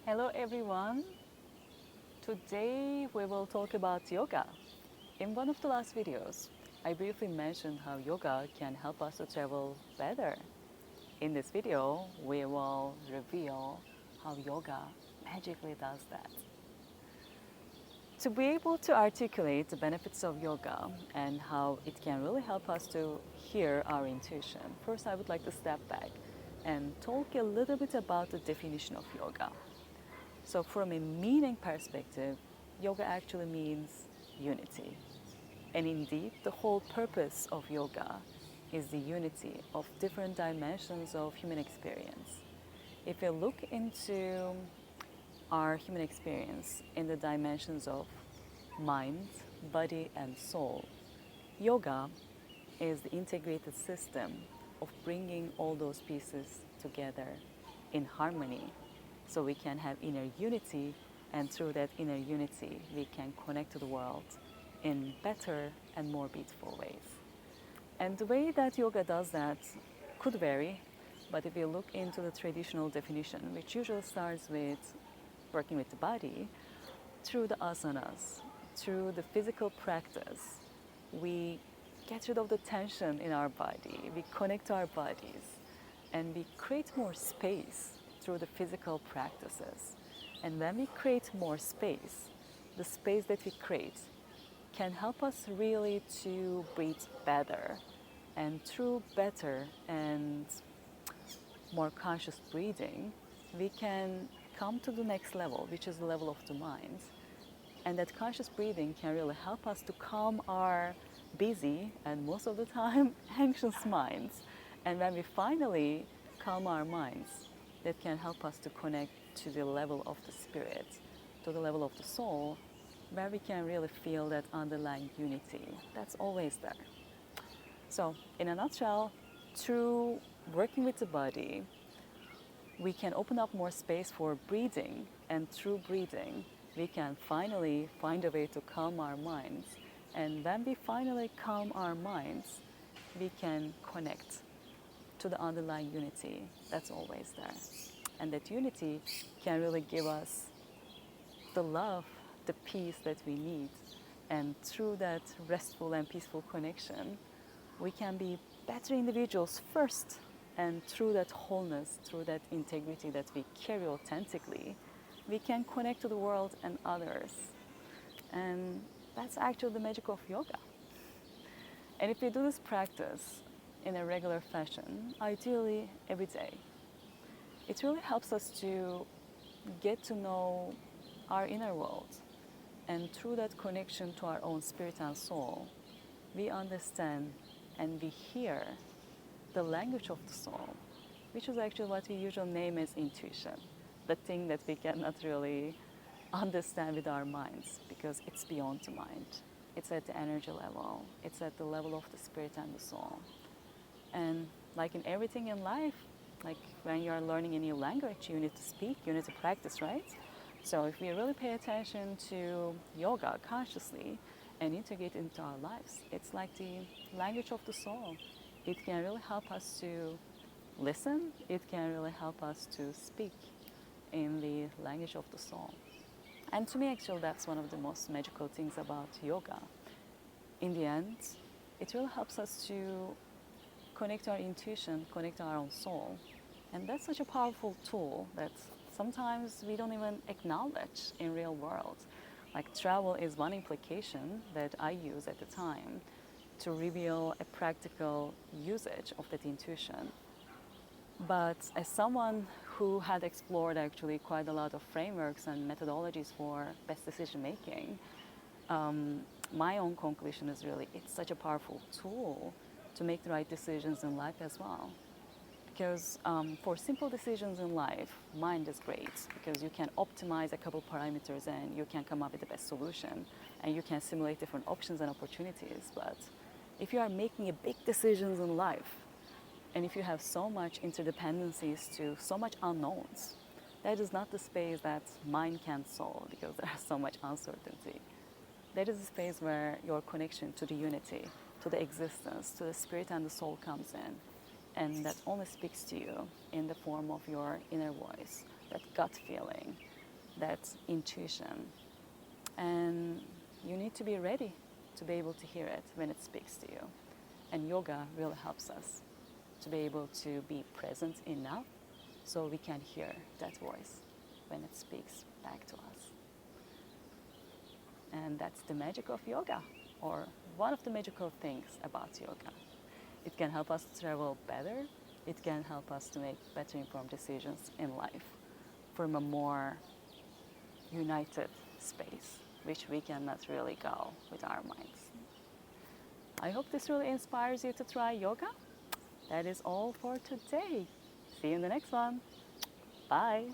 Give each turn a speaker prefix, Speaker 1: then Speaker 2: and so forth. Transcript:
Speaker 1: Hello everyone. Today we will talk about yoga. In one of the last videos, I briefly mentioned how yoga can help us to travel better. In this video, we will reveal how yoga magically does that. To be able to articulate the benefits of yoga and how it can really help us to hear our intuition, first I would like to step back and talk a little bit about the definition of yoga. So, from a meaning perspective, yoga actually means unity. And indeed, the whole purpose of yoga is the unity of different dimensions of human experience. If you look into our human experience in the dimensions of mind, body, and soul, yoga is the integrated system of bringing all those pieces together in harmony so we can have inner unity, and through that inner unity, we can connect to the world in better and more beautiful ways. And the way that yoga does that could vary, but if you look into the traditional definition, which usually starts with working with the body, through the asanas, through the physical practice, we get rid of the tension in our body, we connect to our bodies, and we create more space through the physical practices. And when we create more space, the space that we create can help us really to breathe better. And through better and more conscious breathing, we can come to the next level, which is the level of the mind. And that conscious breathing can really help us to calm our busy and most of the time anxious minds. And when we finally calm our minds, that can help us to connect to the level of the spirit, to the level of the soul, where we can really feel that underlying unity that's always there. So, in a nutshell, through working with the body, we can open up more space for breathing, and through breathing, we can finally find a way to calm our minds. And when we finally calm our minds, we can connect to the underlying unity that's always there. And that unity can really give us the love, the peace that we need. And through that restful and peaceful connection, we can be better individuals first. And through that wholeness, through that integrity that we carry authentically, we can connect to the world and others. And that's actually the magic of yoga. And if we do this practice in a regular fashion, ideally every day, it really helps us to get to know our inner world. And through that connection to our own spirit and soul, we understand and we hear the language of the soul, which is actually what we usually name as intuition, the thing that we cannot really understand with our minds because it's beyond the mind. It's at the energy level, it's at the level of the spirit and the soul. And like in everything in life, like when you're learning a new language, you need to speak, you need to practice, right? So if we really pay attention to yoga consciously and integrate it into our lives, it's like the language of the soul. It can really help us to listen, it can really help us to speak in the language of the soul. And to me, actually, that's one of the most magical things about yoga. In the end, it really helps us to connect to our intuition, connect to our own soul. And that's such a powerful tool that sometimes we don't even acknowledge in real world. Like travel is one implication that I use at the time to reveal a practical usage of that intuition. But as someone who had explored actually quite a lot of frameworks and methodologies for best decision making, my own conclusion is really it's such a powerful tool to make the right decisions in life as well. Because for simple decisions in life, mind is great because you can optimize a couple parameters and you can come up with the best solution and you can simulate different options and opportunities. But if you are making a big decisions in life and if you have so much interdependencies to so much unknowns, that is not the space that mind can solve because there's so much uncertainty. That is the space where your connection to the unity, to the existence, to the spirit and the soul comes in. And that only speaks to you in the form of your inner voice, that gut feeling, That's intuition. And you need to be ready to be able to hear it when it speaks to you. And yoga really helps us to be able to be present enough so we can hear that voice when it speaks back to us. And that's the magic of yoga, or one of the magical things about yoga. It can help us travel better. It can help us to make better informed decisions in life from a more united space, which we cannot really go with our minds. I hope this really inspires you to try yoga. That is all for today. See you in the next one. Bye.